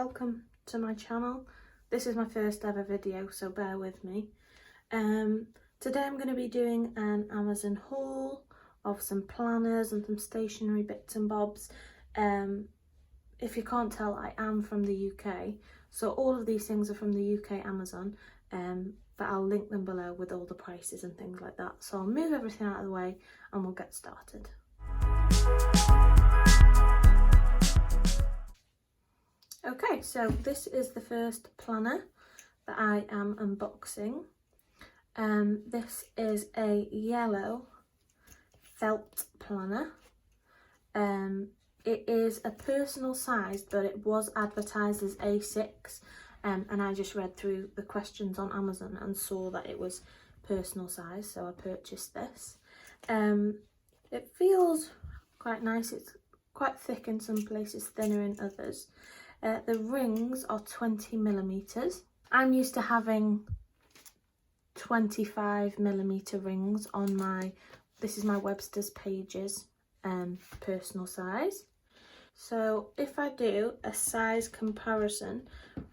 welcome to my channel. This is my first ever video, so bear with me. Today I'm going to be doing an Amazon haul of some planners and some stationery bits and bobs. If you can't tell, I am from the UK, so all of these things are from the UK Amazon, but I'll link them below with all the prices and things like that. So I'll move everything out of the way and we'll get started. Okay, so this is the first planner that I am unboxing. This is a yellow felt planner. It is a personal size, but it was advertised as A6, and I just read through the questions on Amazon and saw that it was personal size, so I purchased this. It feels quite nice. It's quite thick in some places, thinner in others. The rings are 20mm. I'm used to having 25mm rings on my, this is my Webster's Pages personal size. So if I do a size comparison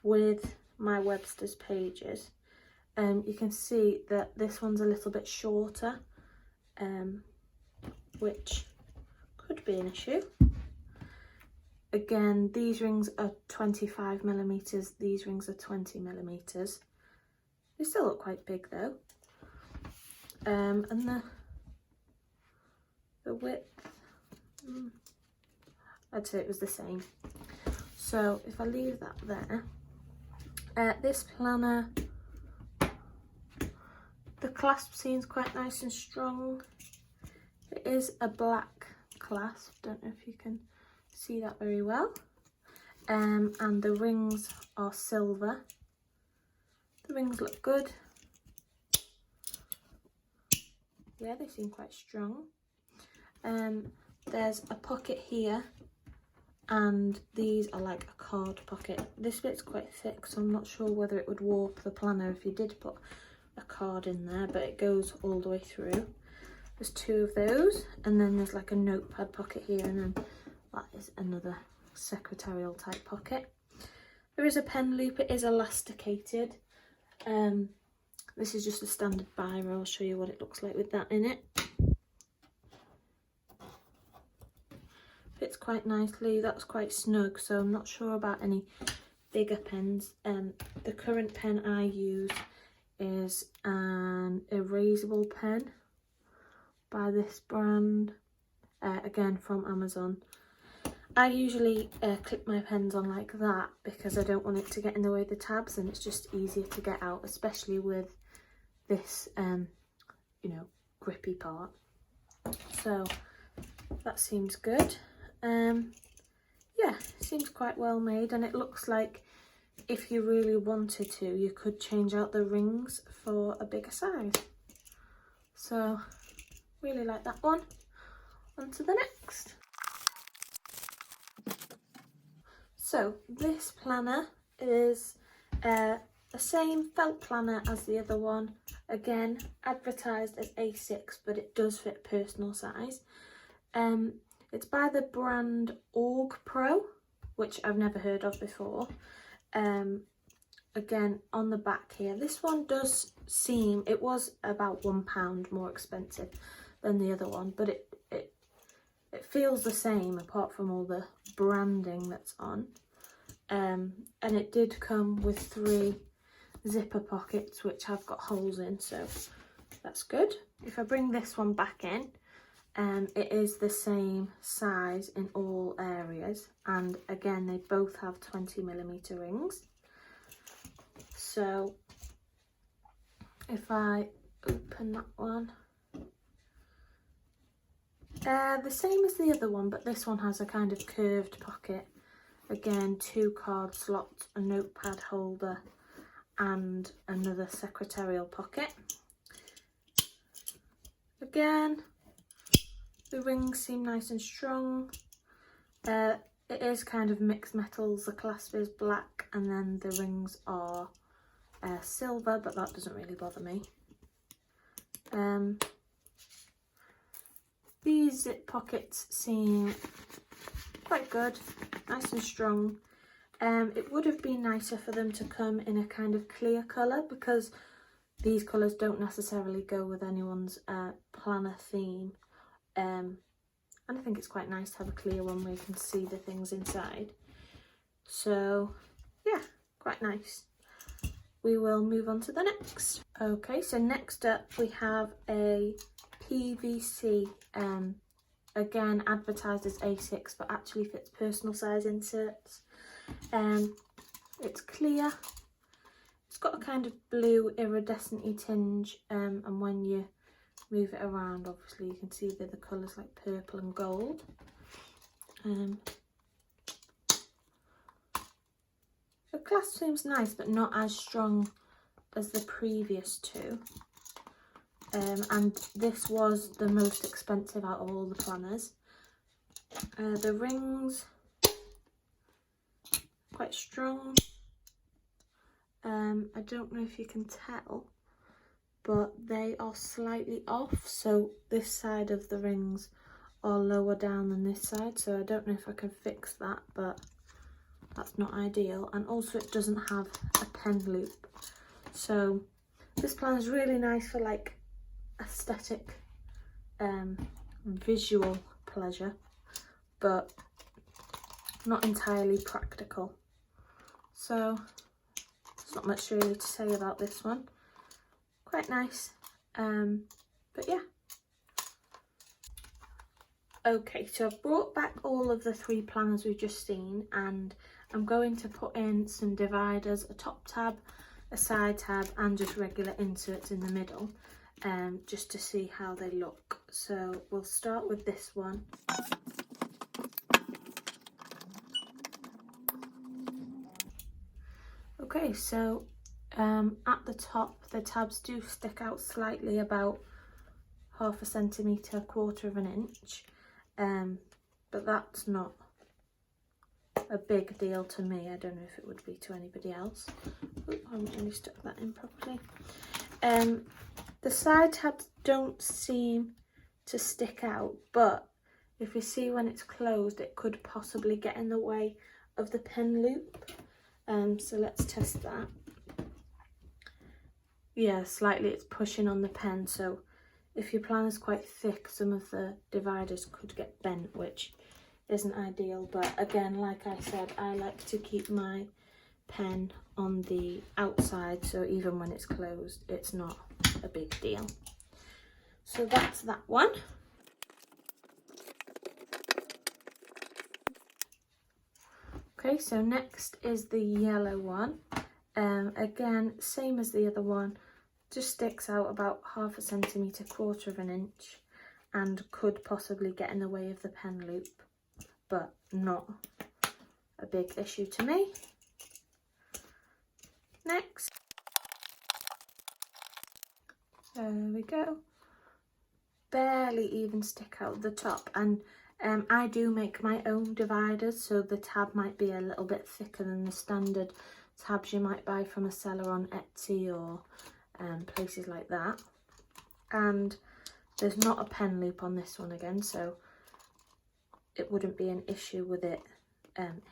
with my Webster's Pages, you can see that this one's a little bit shorter, which could be an issue. Again, these rings are 25mm, these rings are 20mm. They still look quite big though. And the width, I'd say it was the same. So if I leave that there, this planner, the clasp seems quite nice and strong. It is a black clasp, don't know if you can see that very well, and the rings are silver. The rings look good. Yeah, they seem quite strong. There's a pocket here, and these are like a card pocket. This bit's quite thick, so I'm not sure whether it would warp the planner if you did put a card in there, but it goes all the way through. There's two of those, and then there's like a notepad pocket here, and then that is another secretarial type pocket. There is a pen loop. It is elasticated. This is just a standard biro. I'll show you what it looks like with that in it. Fits quite nicely. That's quite snug, so I'm not sure about any bigger pens. The current pen I use is an erasable pen by this brand, again from Amazon. I usually clip my pens on like that because I don't want it to get in the way of the tabs, and it's just easier to get out, especially with this, you know, grippy part. So that seems good. Yeah, seems quite well made, and it looks like if you really wanted to, you could change out the rings for a bigger size. So really like that one. On to the next. So this planner is the same felt planner as the other one. Again, advertised as A6, but it does fit personal size. It's by the brand Org Pro, which I've never heard of before. Again, on the back here, this one does seem, it was about £1 more expensive than the other one, but it feels the same apart from all the branding that's on. And it did come with 3 zipper pockets which have got holes in, so that's good. If I bring this one back in, it is the same size in all areas, and again they both have 20mm rings. So if I open that one, the same as the other one, but this one has a kind of curved pocket. Again, 2 card slots, a notepad holder, and another secretarial pocket. Again, the rings seem nice and strong. It is kind of mixed metals. The clasp is black, and then the rings are silver, but that doesn't really bother me. These zip pockets seem quite good, nice and strong. It would have been nicer for them to come in a kind of clear colour, because these colours don't necessarily go with anyone's planner theme. And I think it's quite nice to have a clear one where you can see the things inside. So yeah, quite nice. We will move on to the next. Okay, so next up we have a PVC, again advertised as A6 but actually fits personal size inserts. It's clear, it's got a kind of blue iridescent-y tinge, and when you move it around obviously you can see that the colours like purple and gold. The clasp seems nice but not as strong as the previous two, and this was the most expensive out of all the planners. The rings, quite strong. I don't know if you can tell, but they are slightly off, so this side of the rings are lower down than this side, so I don't know if I can fix that, but that's not ideal. And also it doesn't have a pen loop, so this plan is really nice for like aesthetic visual pleasure, but not entirely practical. So there's not much really to say about this one. Quite nice, but yeah. Okay, so I've brought back all of the 3 planners we've just seen, and I'm going to put in some dividers, a top tab, a side tab, and just regular inserts in the middle, just to see how they look. So we'll start with this one. Okay, so at the top the tabs do stick out slightly, about 1/2 centimetre, 1/4 of an inch, but that's not a big deal to me. I don't know if it would be to anybody else. Ooh, I haven't really stuck that in properly. The side tabs don't seem to stick out, but if you see when it's closed it could possibly get in the way of the pen loop. So let's test that. Yeah, slightly it's pushing on the pen, so if your plan is quite thick some of the dividers could get bent, which isn't ideal. But again, like I said, I like to keep my pen on the outside, so even when it's closed it's not a big deal. So that's that one. Okay, so next is the yellow one. Again, same as the other one, just sticks out about 1/2 centimetre, 1/4 of an inch, and could possibly get in the way of the pen loop, but not a big issue to me. Next, there we go. Barely even stick out the top, and I do make my own dividers, so the tab might be a little bit thicker than the standard tabs you might buy from a seller on Etsy or places like that. And there's not a pen loop on this one again, so it wouldn't be an issue with it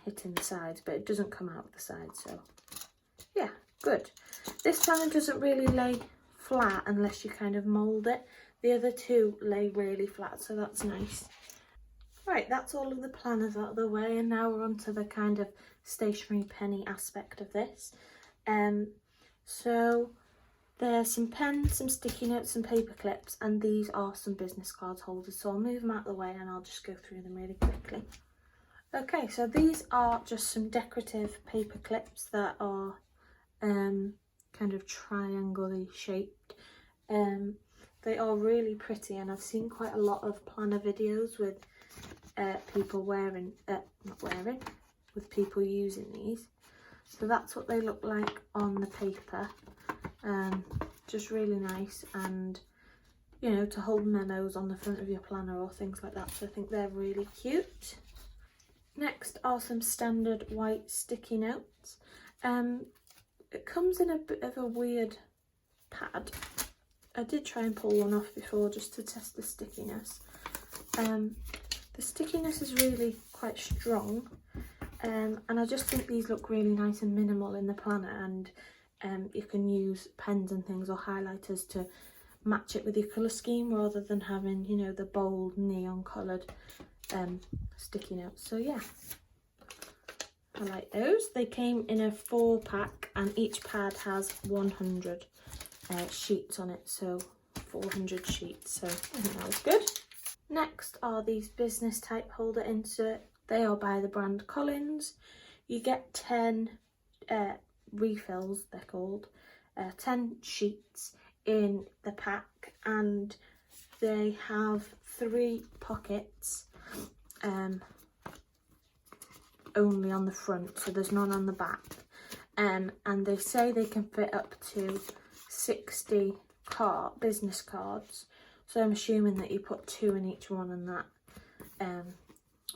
hitting the sides, but it doesn't come out the sides, so yeah, good. This planner doesn't really lay flat unless you kind of mould it. The other two lay really flat, so that's nice. Right, that's all of the planners out of the way, and now we're on to the kind of stationery penny aspect of this. So there's some pens, some sticky notes, some paper clips, and these are some business cards holders. So I'll move them out of the way and I'll just go through them really quickly. Okay, so these are just some decorative paper clips that are kind of triangle-y shaped. They are really pretty, and I've seen quite a lot of planner videos with people with people using these. So that's what they look like on the paper. Just really nice, and you know, to hold memos on the front of your planner or things like that, so I think they're really cute. Next are some standard white sticky notes. It comes in a bit of a weird pad. I did try and pull one off before just to test the stickiness. The stickiness is really quite strong, And I just think these look really nice and minimal in the planner, and you can use pens and things or highlighters to match it with your colour scheme rather than having, you know, the bold neon coloured sticky notes. So yeah, I like those. They came in a 4-pack and each pad has 100 sheets on it, so 400 sheets, so I think that was good. Next are these business type holder insert. They are by the brand Collins. You get 10 refills, they're called, 10 sheets in the pack, and they have 3 pockets only on the front, so there's none on the back, and they say they can fit up to 60 business cards, so I'm assuming that you put 2 in each one, and that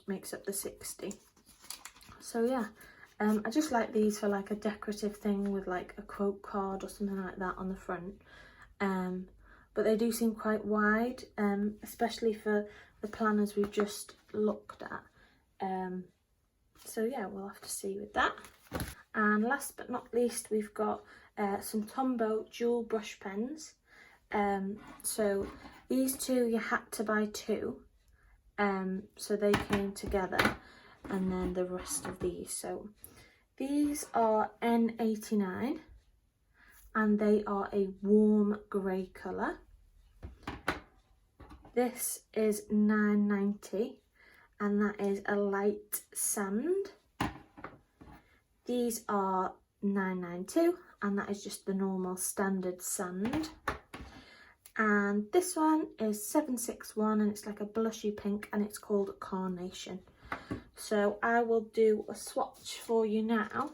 makes up the 60. So yeah, I just like these for like a decorative thing with like a quote card or something like that on the front, but they do seem quite wide, especially for the planners we've just looked at. So yeah, we'll have to see with that. And last but not least, we've got some Tombow dual brush pens. So these 2 you had to buy 2, so they came together, and then the rest of these. So these are N89 and they are a warm grey colour. This is £9.90 and that is a light sand. These are £9.92 and that is just the normal standard sand. And this one is £7.61 and it's like a blushy pink and it's called Carnation. So I will do a swatch for you now,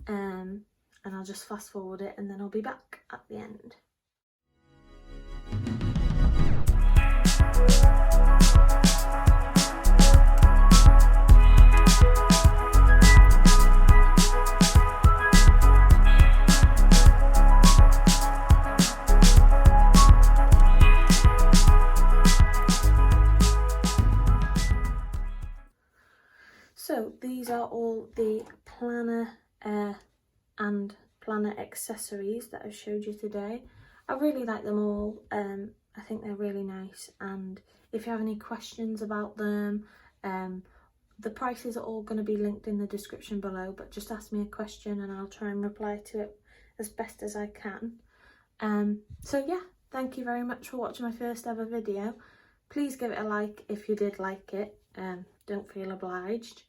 and I'll just fast forward it and then I'll be back at the end. So these are all the planner and planner accessories that I've showed you today. I really like them all. I think they're really nice, and if you have any questions about them, the prices are all going to be linked in the description below, but just ask me a question and I'll try and reply to it as best as I can. So yeah, thank you very much for watching my first ever video. Please give it a like if you did like it. Don't feel obliged.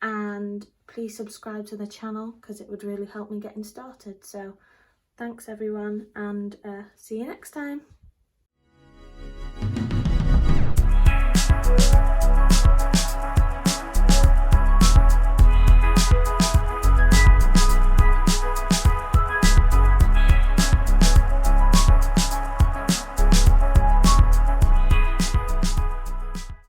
And please subscribe to the channel because it would really help me getting started. So thanks everyone, and see you next time.